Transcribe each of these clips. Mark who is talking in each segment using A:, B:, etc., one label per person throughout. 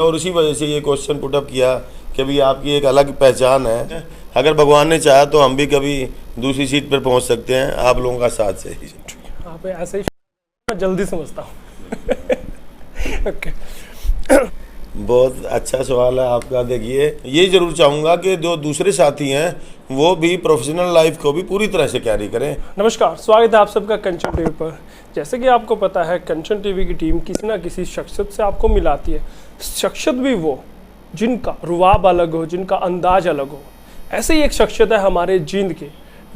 A: और उसी वजह से ये क्वेश्चन पुट अप किया कि भाई आपकी एक अलग पहचान है, अगर भगवान ने चाहा तो हम भी कभी दूसरी सीट पर पहुंच सकते हैं आप लोगों का साथ से ही।
B: आप ऐसे ही मैं जल्दी समझता हूँ। ओके,
A: बहुत अच्छा सवाल है आपका। देखिए, ये जरूर चाहूँगा कि जो दूसरे साथी हैं वो भी प्रोफेशनल लाइफ को भी पूरी तरह से कैरी करें।
B: नमस्कार, स्वागत है आप सबका कंचन टीवी पर। जैसे कि आपको पता है, कंचन टीवी की टीम किसी ना किसी शख्सियत से आपको मिलाती है। शख्सियत भी वो जिनका रुवाब अलग हो, जिनका अंदाज अलग हो। ऐसे ही एक शख्सियत है हमारे जींद के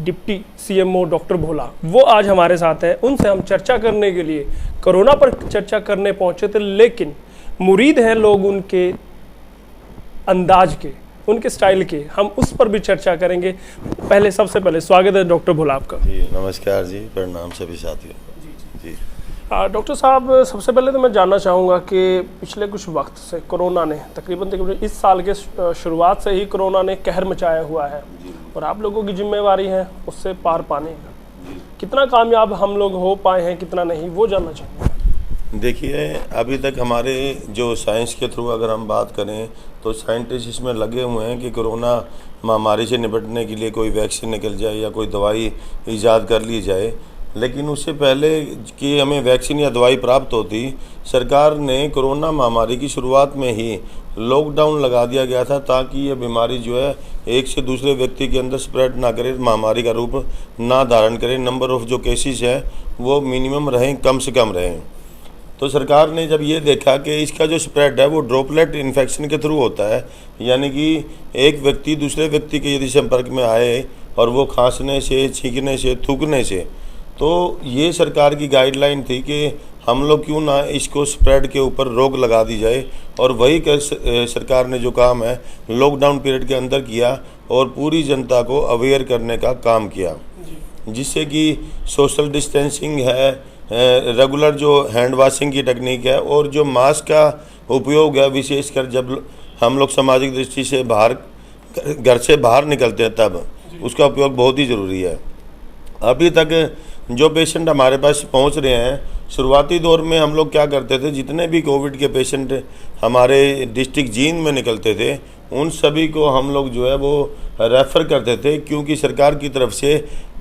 B: डिप्टी सीएमओ डॉक्टर भोला। वो आज हमारे साथ हैं। उनसे हम चर्चा करने के लिए कोरोना पर चर्चा करने पहुंचे थे, लेकिन मुरीद हैं लोग उनके अंदाज के, उनके स्टाइल के। हम उस पर भी चर्चा करेंगे। सबसे पहले स्वागत है डॉक्टर भोला आपका।
A: जी नमस्कार जी, प्रणाम सभी साथियों। जी
B: डॉक्टर साहब, सबसे पहले तो मैं जानना चाहूँगा कि पिछले कुछ वक्त से कोरोना ने तकरीबन इस साल के शुरुआत से ही कोरोना ने कहर मचाया हुआ है, और आप लोगों की जिम्मेवारी है उससे पार पाने का। कितना कामयाब हम लोग हो पाए हैं, कितना नहीं, वो जानना चाहूँगा।
A: देखिए, अभी तक हमारे जो साइंस के थ्रू अगर हम बात करें तो साइंटिस्ट इसमें लगे हुए हैं कि कोरोना महामारी से निपटने के लिए कोई वैक्सीन निकल जाए या कोई दवाई ईजाद कर ली जाए। लेकिन उससे पहले कि हमें वैक्सीन या दवाई प्राप्त होती, सरकार ने कोरोना महामारी की शुरुआत में ही लॉकडाउन लगा दिया गया था ताकि ये बीमारी जो है एक से दूसरे व्यक्ति के अंदर स्प्रेड ना करे, महामारी का रूप ना धारण करे, नंबर ऑफ़ जो केसेस हैं वो मिनिमम रहें, कम से कम रहें। तो सरकार ने जब ये देखा कि इसका जो स्प्रेड है वो ड्रॉपलेट इन्फेक्शन के थ्रू होता है, यानी कि एक व्यक्ति दूसरे व्यक्ति के यदि संपर्क में आए और वो खांसने से, छींकने से, थूकने से, तो ये सरकार की गाइडलाइन थी कि हम लोग क्यों ना इसको स्प्रेड के ऊपर रोक लगा दी जाए। और वही सरकार ने जो काम है लॉकडाउन पीरियड के अंदर किया और पूरी जनता को अवेयर करने का काम किया, जिससे कि सोशल डिस्टेंसिंग है, रेगुलर जो हैंड वॉशिंग की टेक्निक है, और जो मास्क का उपयोग है, विशेषकर जब हम लोग सामाजिक दृष्टि से घर से बाहर निकलते हैं तब उसका उपयोग बहुत ही ज़रूरी है। अभी तक जो पेशेंट हमारे पास पहुंच रहे हैं, शुरुआती दौर में हम लोग क्या करते थे, जितने भी कोविड के पेशेंट हमारे डिस्ट्रिक्ट जींद में निकलते थे उन सभी को हम लोग जो है वो रेफ़र करते थे, क्योंकि सरकार की तरफ से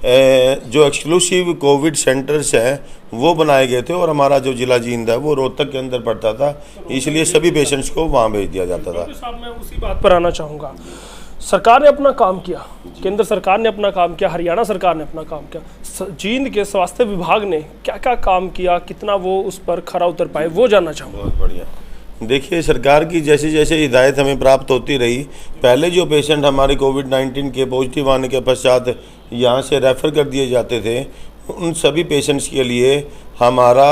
A: जो एक्सक्लूसिव कोविड सेंटर्स हैं वो बनाए गए थे, और हमारा जो ज़िला जींद है वो रोहतक के अंदर पड़ता था, इसलिए सभी पेशेंट्स को वहाँ भेज दिया जाता था।
B: साहब, मैं उसी बात पर आना चाहूँगा। सरकार ने अपना काम किया, केंद्र सरकार ने अपना काम किया, हरियाणा सरकार ने अपना काम किया, जींद के स्वास्थ्य विभाग ने क्या क्या काम किया, कितना वो उस पर खरा उतर पाए, वो जानना चाहूँगा।
A: बहुत बढ़िया। देखिए, सरकार की जैसे जैसे हिदायत हमें प्राप्त होती रही, पहले जो पेशेंट हमारे कोविड-19 के पॉजिटिव आने के पश्चात यहाँ से रेफ़र कर दिए जाते थे, उन सभी पेशेंट्स के लिए हमारा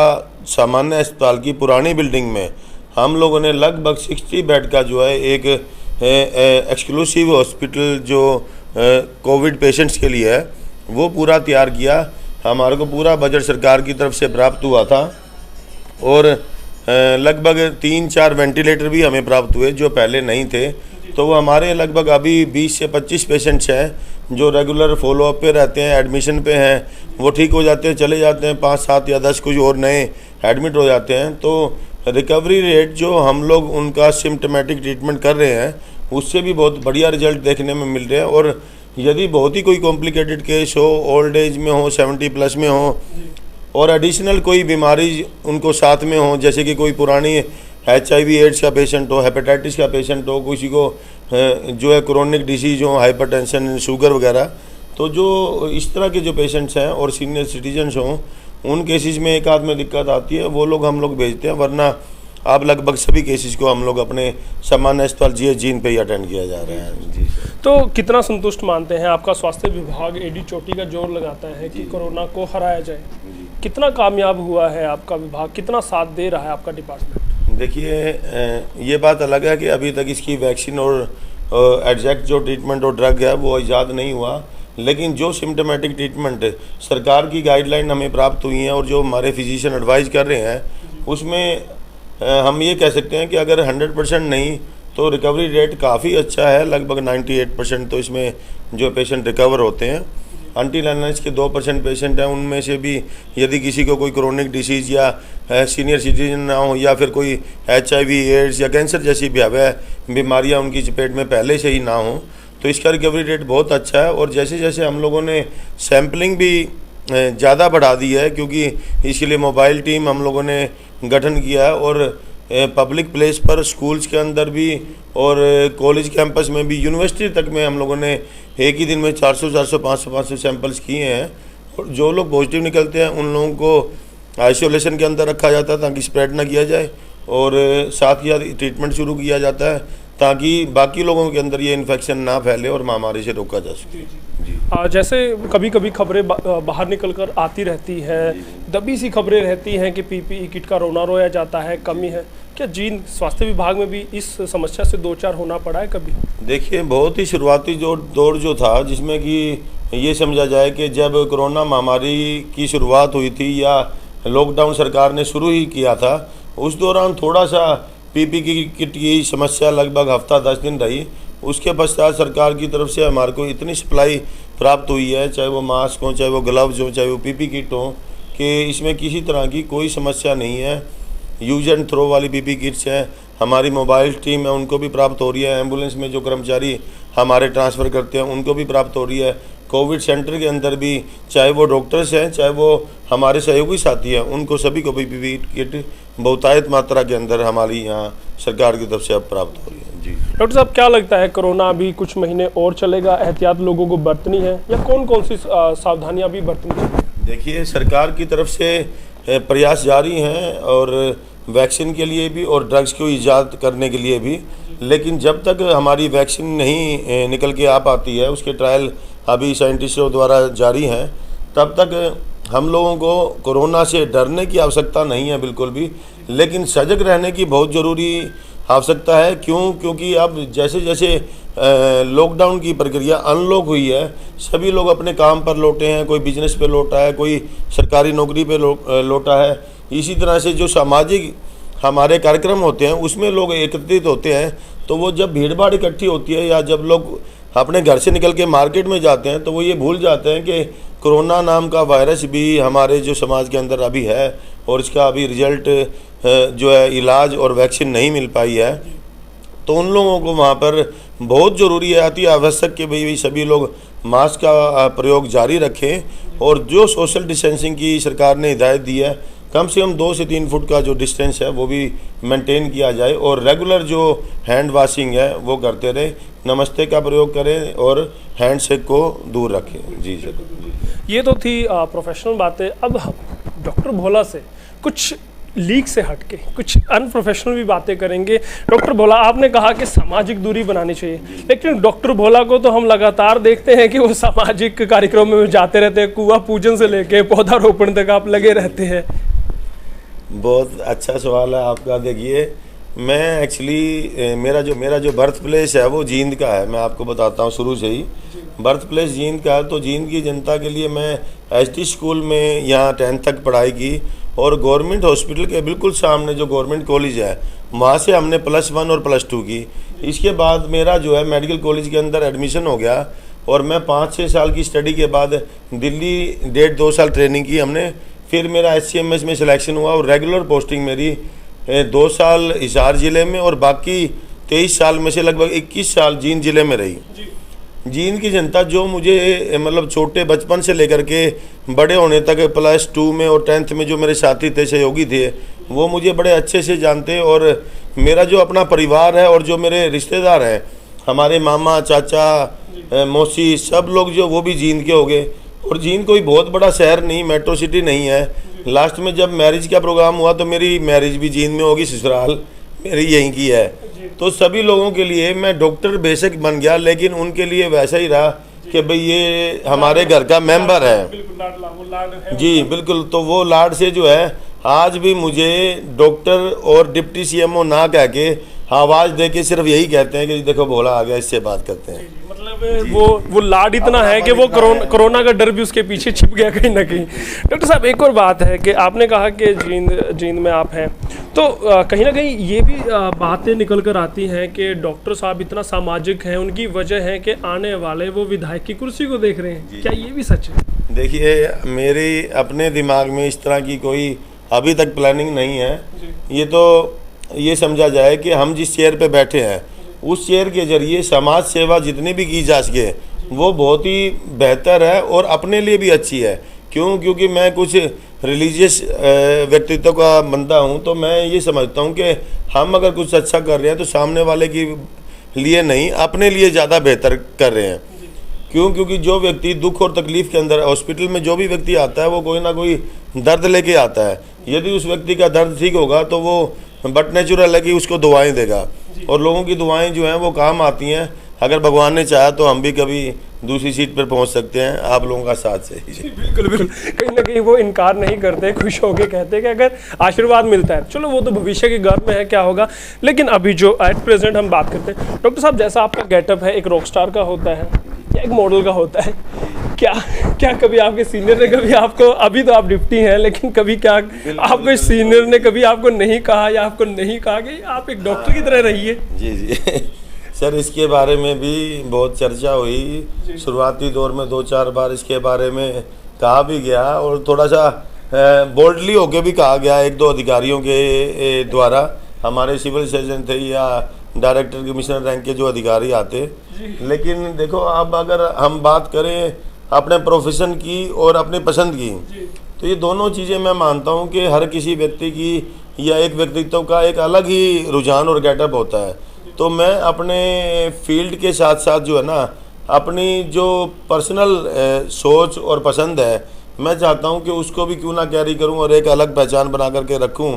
A: सामान्य अस्पताल की पुरानी बिल्डिंग में हम लोगों ने लगभग 60 बेड का जो है एक एक्सक्लूसिव हॉस्पिटल जो कोविड पेशेंट्स के लिए है वो पूरा तैयार किया। हमारे को पूरा बजट सरकार की तरफ से प्राप्त हुआ था, और लगभग 3-4 वेंटिलेटर भी हमें प्राप्त हुए जो पहले नहीं थे। तो वो हमारे लगभग अभी 20 से 25 पेशेंट्स हैं जो रेगुलर फॉलोअप पे रहते हैं, एडमिशन पे हैं, वो ठीक हो जाते हैं, चले जाते हैं, 5, 7 या 10 कुछ और नए एडमिट हो जाते हैं। तो रिकवरी रेट जो हम लोग उनका सिम्टोमेटिक ट्रीटमेंट कर रहे हैं उससे भी बहुत बढ़िया रिजल्ट देखने में मिल रहे हैं। और यदि बहुत ही कोई कॉम्प्लिकेटेड केस हो, ओल्ड एज में हो, 70+ में हो, और एडिशनल कोई बीमारी उनको साथ में हो, जैसे कि कोई पुरानी HIV एड्स का पेशेंट हो, हेपेटाइटिस का पेशेंट हो, किसी को जो है क्रोनिक डिसीज हो, हाइपरटेंशन, शुगर वगैरह, तो जो इस तरह के जो पेशेंट्स हैं और सीनियर सिटीजन्स हों, उन केसेस में एक आध में दिक्कत आती है, वो लोग हम लोग भेजते हैं, वरना आप लगभग सभी केसेस को हम लोग अपने सामान्य अस्पताल जींद पे ही अटेंड किया जा रहा है। जी।
B: तो कितना संतुष्ट मानते हैं, आपका स्वास्थ्य विभाग एडी चोटी का जोर लगाता है कि कोरोना को हराया जाए, कितना कामयाब हुआ है आपका विभाग, कितना साथ दे रहा है आपका डिपार्टमेंट?
A: देखिए, ये बात अलग है कि अभी तक इसकी वैक्सीन और एग्जैक्ट जो ट्रीटमेंट और ड्रग है वो ईजाद नहीं हुआ, लेकिन जो सिम्टोमेटिक ट्रीटमेंट सरकार की गाइडलाइन हमें प्राप्त हुई है और जो हमारे फिजिशियन एडवाइज कर रहे हैं, उसमें हम ये कह सकते हैं कि अगर 100% नहीं तो रिकवरी रेट काफ़ी अच्छा है, लगभग 98% तो इसमें जो पेशेंट रिकवर होते हैं। अनटिल अनलेस के 2% पेशेंट हैं, उनमें से भी यदि किसी को कोई क्रोनिक डिसीज़ या सीनियर सिटीजन ना हो या फिर कोई HIV एड्स या कैंसर जैसी भयावह बीमारियां उनकी चपेट में पहले से ही ना हो, तो इसका रिकवरी रेट बहुत अच्छा है। और जैसे जैसे हम लोगों ने सैम्पलिंग भी ज़्यादा बढ़ा दी है, क्योंकि इसके लिए मोबाइल टीम हम लोगों ने गठन किया है और पब्लिक प्लेस पर स्कूल्स के अंदर भी और कॉलेज कैंपस में भी यूनिवर्सिटी तक में हम लोगों ने एक ही दिन में 400 500 सैंपल्स किए हैं। और जो लोग पॉजिटिव निकलते हैं उन लोगों को आइसोलेशन के अंदर रखा जाता है ताकि स्प्रेड ना किया जाए, और साथ ही ट्रीटमेंट शुरू किया जाता है ताकि बाकी लोगों के अंदर ये इन्फेक्शन ना फैले और महामारी से रोका जा सके। जी।
B: जैसे कभी कभी खबरें बाहर निकल कर आती रहती हैं, दबी सी खबरें रहती हैं कि PPE किट का रोना रोया जाता है, कमी है। क्या जींद स्वास्थ्य विभाग में भी इस समस्या से दो चार होना पड़ा है कभी?
A: देखिए, बहुत ही शुरुआती दौर जो था, जिसमें कि ये समझा जाए कि जब कोरोना महामारी की शुरुआत हुई थी या लॉकडाउन सरकार ने शुरू ही किया था, उस दौरान थोड़ा सा PPE किट की समस्या लगभग हफ्ता 10 दिन रही। उसके पश्चात सरकार की तरफ से हमारे को इतनी सप्लाई प्राप्त हुई है, चाहे वो मास्क हो, चाहे वो ग्लव्स हो, चाहे वो PPE किट हो, कि इसमें किसी तरह की कोई समस्या नहीं है। यूज एंड थ्रो वाली PPE किट्स हैं, हमारी मोबाइल टीम है उनको भी प्राप्त हो रही है, एम्बुलेंस में जो कर्मचारी हमारे ट्रांसफ़र करते हैं उनको भी प्राप्त हो रही है। कोविड सेंटर के अंदर भी चाहे वो डॉक्टर्स हैं, चाहे वो हमारे सहयोगी साथी हैं, उनको सभी को PPE किट बहुतायत मात्रा के अंदर हमारी यहाँ सरकार की तरफ से अब प्राप्त हो रही है। जी
B: डॉक्टर साहब, क्या लगता है कोरोना अभी कुछ महीने और चलेगा, एहतियात लोगों को बरतनी है या कौन कौन सी सावधानियां भी बरतनी चाहिए?
A: देखिए, सरकार की तरफ से प्रयास जारी हैं और वैक्सीन के लिए भी और ड्रग्स को ईजाद करने के लिए भी, लेकिन जब तक हमारी वैक्सीन नहीं निकल के आ पाती है, उसके ट्रायल अभी साइंटिस्टों द्वारा जारी हैं, तब तक हम लोगों को कोरोना से डरने की आवश्यकता नहीं है बिल्कुल भी, लेकिन सजग रहने की बहुत ज़रूरी आवश्यकता है। क्योंकि अब जैसे जैसे लॉकडाउन की प्रक्रिया अनलॉक हुई है, सभी लोग अपने काम पर लौटे हैं, कोई बिजनेस पे लौटा है, कोई सरकारी नौकरी पे लौटा है। इसी तरह से जो सामाजिक हमारे कार्यक्रम होते हैं उसमें लोग एकत्रित होते हैं, तो वो जब भीड़ भाड़ इकट्ठी होती है या जब लोग अपने घर से निकल के मार्केट में जाते हैं, तो वो ये भूल जाते हैं कि कोरोना नाम का वायरस भी हमारे जो समाज के अंदर अभी है और इसका अभी रिजल्ट जो है इलाज और वैक्सीन नहीं मिल पाई है। तो उन लोगों को वहाँ पर बहुत ज़रूरी है, अति आवश्यक कि भाई सभी लोग मास्क का प्रयोग जारी रखें और जो सोशल डिस्टेंसिंग की सरकार ने हिदायत दी है, कम से कम 2 से 3 फुट का जो डिस्टेंस है वो भी मेंटेन किया जाए और रेगुलर जो हैंड वॉशिंग है वो करते रहे, नमस्ते का प्रयोग करें और हैंड शेक को दूर रखें। जी सर,
B: ये तो थी प्रोफेशनल बातें। अब डॉक्टर भोला से कुछ लीक से हटके कुछ अनप्रोफेशनल भी बातें करेंगे। डॉक्टर भोला, आपने कहा कि सामाजिक दूरी बनानी चाहिए, लेकिन डॉक्टर भोला को तो हम लगातार देखते हैं कि वो सामाजिक कार्यक्रमों में जाते रहते हैं, कुआं पूजन से लेके पौधारोपण तक आप लगे रहते हैं।
A: बहुत अच्छा सवाल है आपका। देखिए, मैं एक्चुअली मेरा जो बर्थ प्लेस है वो जींद का है। मैं आपको बताता हूँ, शुरू से ही बर्थ प्लेस जींद का है। तो जींद की जनता के लिए मैं ST स्कूल में यहाँ 10th तक पढ़ाई की और गवर्नमेंट हॉस्पिटल के बिल्कुल सामने जो गवर्नमेंट कॉलेज है वहाँ से हमने +1 और +2 की। इसके बाद मेरा जो है मेडिकल कॉलेज के अंदर एडमिशन हो गया और मैं 5-6 साल की स्टडी के बाद दिल्ली 1.5-2 साल ट्रेनिंग की हमने। फिर मेरा SCMS में सिलेक्शन हुआ और रेगुलर पोस्टिंग मेरी 2 साल हिसार ज़िले में और बाकी 23 साल में से लगभग 21 साल जींद ज़िले में रही। जींद की जनता जो मुझे मतलब छोटे बचपन से लेकर के बड़े होने तक +2 में और 10th में जो मेरे साथी थे, सहयोगी थे, वो मुझे बड़े अच्छे से जानते और मेरा जो अपना परिवार है और जो मेरे रिश्तेदार हैं, हमारे मामा, चाचा, मौसी, सब लोग जो वो भी जींद के हो गए। और जींद कोई बहुत बड़ा शहर नहीं, मेट्रो सिटी नहीं है। लास्ट में जब मैरिज का प्रोग्राम हुआ तो मेरी मैरिज भी जींद में होगी, ससुराल मेरी यहीं की है। तो सभी लोगों के लिए मैं डॉक्टर बेशक बन गया, लेकिन उनके लिए वैसा ही रहा कि भाई ये हमारे घर का मेंबर है। जी बिल्कुल, तो वो लाड से जो है आज भी मुझे डॉक्टर और डिप्टी CMO ना कह के आवाज़ दे के सिर्फ यही कहते हैं कि देखो भोला आ गया, इससे बात करते हैं।
B: मतलब वो लाड इतना है कि वो कोरोना का डर भी उसके पीछे छिप गया कहीं ना कहीं। डॉक्टर साहब, एक और बात है कि आपने कहा कि जींद में आप हैं तो कहीं ना कहीं ये भी बातें निकल कर आती हैं कि डॉक्टर साहब इतना सामाजिक हैं, उनकी वजह है कि आने वाले वो विधायक की कुर्सी को देख रहे हैं, क्या ये भी सच है?
A: देखिए, मेरे अपने दिमाग में इस तरह की कोई अभी तक प्लानिंग नहीं है। ये तो ये समझा जाए कि हम जिस चेयर पे बैठे हैं उस चेयर के जरिए समाज सेवा जितनी भी की जा सके वो बहुत ही बेहतर है और अपने लिए भी अच्छी है। क्योंकि मैं कुछ रिलीजियस व्यक्तित्व का बंदा हूँ, तो मैं ये समझता हूँ कि हम अगर कुछ अच्छा कर रहे हैं तो सामने वाले के लिए नहीं, अपने लिए ज़्यादा बेहतर कर रहे हैं। क्योंकि जो व्यक्ति दुख और तकलीफ़ के अंदर, हॉस्पिटल में जो भी व्यक्ति आता है वो कोई ना कोई दर्द लेके आता है। यदि उस व्यक्ति का दर्द ठीक होगा तो वो बट नेचुरल है कि उसको दुआएं देगा, और लोगों की दुआएं जो हैं वो काम आती हैं। अगर भगवान ने चाहा तो हम भी कभी दूसरी सीट पर पहुंच सकते हैं, आप लोगों का साथ से।
B: बिल्कुल बिल्कुल, कहीं ना कहीं वो इनकार नहीं करते, खुश होके कहते हैं कि अगर आशीर्वाद मिलता है, चलो वो तो भविष्य के घर में है, क्या होगा। लेकिन अभी जो एट प्रेजेंट हम बात करते हैं, डॉक्टर साहब जैसा आपका गेटअप है, एक रॉक स्टार का होता है या एक मॉडल का होता है, क्या कभी आपके सीनियर ने कभी आपको, अभी तो आप डिप्टी हैं, लेकिन कभी क्या आपके सीनियर ने कभी आपको नहीं कहा या आपको नहीं कहा कि आप एक डॉक्टर की तरह रहिए?
A: जी सर, इसके बारे में भी बहुत चर्चा हुई। शुरुआती दौर में 2-4 बार इसके बारे में कहा भी गया और थोड़ा सा बोल्डली होके भी कहा गया 1-2 अधिकारियों के द्वारा। हमारे सिविल सर्जन थे या डायरेक्टर कमिश्नर रैंक के जो अधिकारी आते। लेकिन देखो, अब अगर हम बात करें अपने प्रोफेशन की और अपनी पसंद की, तो ये दोनों चीज़ें मैं मानता हूँ कि हर किसी व्यक्ति की या एक व्यक्तित्व का एक अलग ही रुझान और गेटअप होता है। तो मैं अपने फील्ड के साथ साथ जो है ना, अपनी जो पर्सनल सोच और पसंद है, मैं चाहता हूं कि उसको भी क्यों ना कैरी करूं और एक अलग पहचान बना करके रखूं,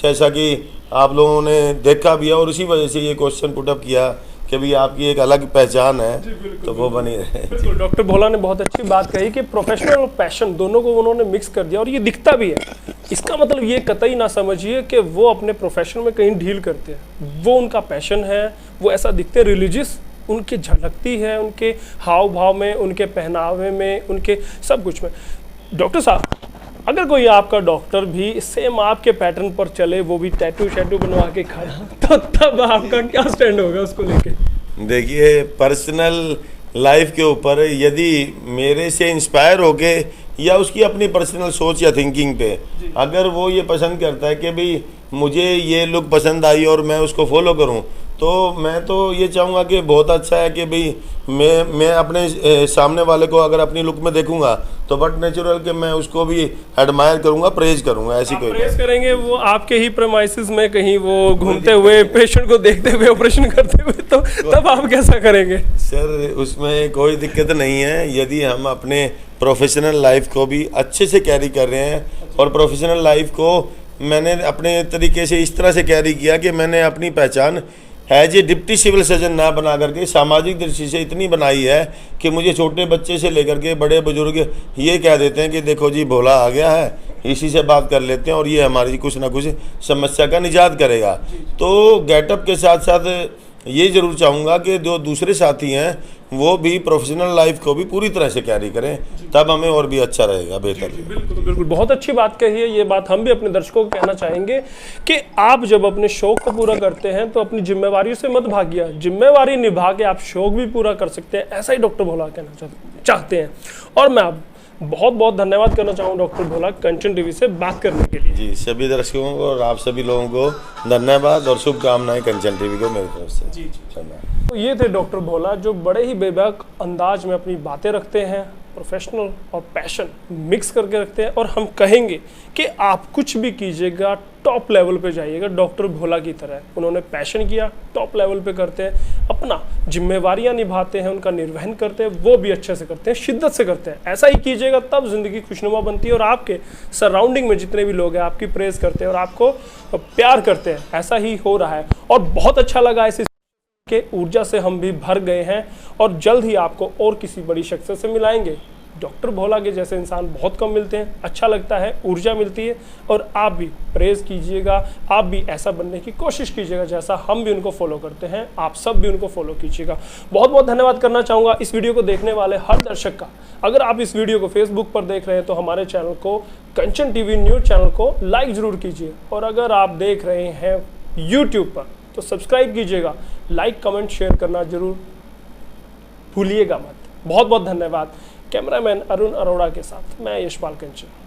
A: जैसा कि आप लोगों ने देखा भी है। और इसी वजह से ये क्वेश्चन पुटअप किया कि भी आपकी एक अलग पहचान है, तो वो बनी रहे।
B: बिल्कुल, डॉक्टर भोला ने बहुत अच्छी बात कही कि प्रोफेशनल और पैशन दोनों को उन्होंने मिक्स कर दिया, और ये दिखता भी है। इसका मतलब ये कतई ना समझिए कि वो अपने प्रोफेशन में कहीं ढील करते हैं, वो उनका पैशन है, वो ऐसा दिखते हैं। रिलीजियस उनकी झलकती है, उनके हाव भाव में, उनके पहनावे में, उनके सब कुछ में। डॉक्टर साहब, अगर कोई आपका डॉक्टर भी सेम आपके पैटर्न पर चले, वो भी टैटू शैटू बनवा के खड़ा, तो तब आपका क्या स्टैंड होगा उसको लेके?
A: देखिए, पर्सनल लाइफ के ऊपर यदि मेरे से इंस्पायर होके या उसकी अपनी पर्सनल सोच या थिंकिंग पे अगर वो ये पसंद करता है कि भाई मुझे ये लुक पसंद आई और मैं उसको फॉलो करूं, तो मैं तो ये चाहूँगा कि बहुत अच्छा है कि भाई मैं अपने सामने वाले को अगर अपनी लुक में देखूंगा तो बट नेचुरल कि मैं उसको भी एडमायर करूंगा, प्रेज करूंगा। ऐसी कोई
B: प्रेज करेंगे वो आपके ही प्रेमाइसिस में कहीं वो घूमते हुए, पेशेंट को देखते हुए, ऑपरेशन करते हुए, तो तब आप कैसा करेंगे?
A: सर, उसमें कोई दिक्कत नहीं है यदि हम अपने प्रोफेशनल लाइफ को भी अच्छे से कैरी कर रहे हैं। और प्रोफेशनल लाइफ को मैंने अपने तरीके से इस तरह से कैरी किया कि मैंने अपनी पहचान as a deputy civil surgeon ना बना करके सामाजिक दृष्टि से इतनी बनाई है कि मुझे छोटे बच्चे से लेकर के बड़े बुजुर्ग ये कह देते हैं कि देखो जी भोला आ गया है, इसी से बात कर लेते हैं और ये हमारी कुछ ना कुछ समस्या का निजात करेगा। तो गेटअप के साथ साथ ये ज़रूर चाहूँगा कि जो दूसरे साथी हैं वो भी प्रोफेशनल लाइफ को भी पूरी तरह से कैरी करें, तब हमें और भी अच्छा रहेगा, बेहतर।
B: बिल्कुल बिल्कुल, बहुत अच्छी बात कही है। ये बात हम भी अपने दर्शकों को कहना चाहेंगे कि आप जब अपने शौक को पूरा करते हैं तो अपनी जिम्मेवारियों से मत भागिए, जिम्मेवारी निभा के आप शौक भी पूरा कर सकते हैं। ऐसा ही डॉक्टर भोला कहना चाहते हैं। और मैं आप बहुत बहुत धन्यवाद करना चाहूँ डॉक्टर भोला कंचन टीवी से बात करने के लिए।
A: जी, सभी दर्शकों को और आप सभी लोगों को धन्यवाद और शुभकामनाएं कंचन टीवी को मेरी तरफ से।
B: जी धन्यवाद। तो ये थे डॉक्टर भोला, जो बड़े ही बेबाक अंदाज में अपनी बातें रखते हैं, प्रोफेशनल और पैशन मिक्स करके रखते हैं। और हम कहेंगे कि आप कुछ भी कीजिएगा, टॉप लेवल पे जाइएगा डॉक्टर भोला की तरह। उन्होंने पैशन किया, टॉप लेवल पे करते हैं, अपना जिम्मेवारियां निभाते हैं, उनका निर्वहन करते हैं, वो भी अच्छे से करते हैं, शिद्दत से करते हैं। ऐसा ही कीजिएगा तब ज़िंदगी खुशनुमा बनती है और आपके सराउंडिंग में जितने भी लोग हैं आपकी प्रेज़ करते हैं और आपको प्यार करते हैं। ऐसा ही हो रहा है और बहुत अच्छा लगा इस के ऊर्जा से हम भी भर गए हैं और जल्द ही आपको और किसी बड़ी शख्सियत से मिलाएंगे। डॉक्टर भोला के जैसे इंसान बहुत कम मिलते हैं, अच्छा लगता है, ऊर्जा मिलती है। और आप भी प्रेज़ कीजिएगा, आप भी ऐसा बनने की कोशिश कीजिएगा जैसा हम भी उनको फॉलो करते हैं, आप सब भी उनको फॉलो कीजिएगा। बहुत बहुत धन्यवाद करना चाहूँगा इस वीडियो को देखने वाले हर दर्शक का। अगर आप इस वीडियो को फेसबुक पर देख रहे हैं तो हमारे चैनल को कंचन टीवी न्यूज़ चैनल को लाइक ज़रूर कीजिए, और अगर आप देख रहे हैं यूट्यूब पर तो सब्सक्राइब कीजिएगा, लाइक कमेंट शेयर करना जरूर भूलिएगा मत। बहुत बहुत धन्यवाद। कैमरामैन अरुण अरोड़ा के साथ मैं यशपाल कंचन।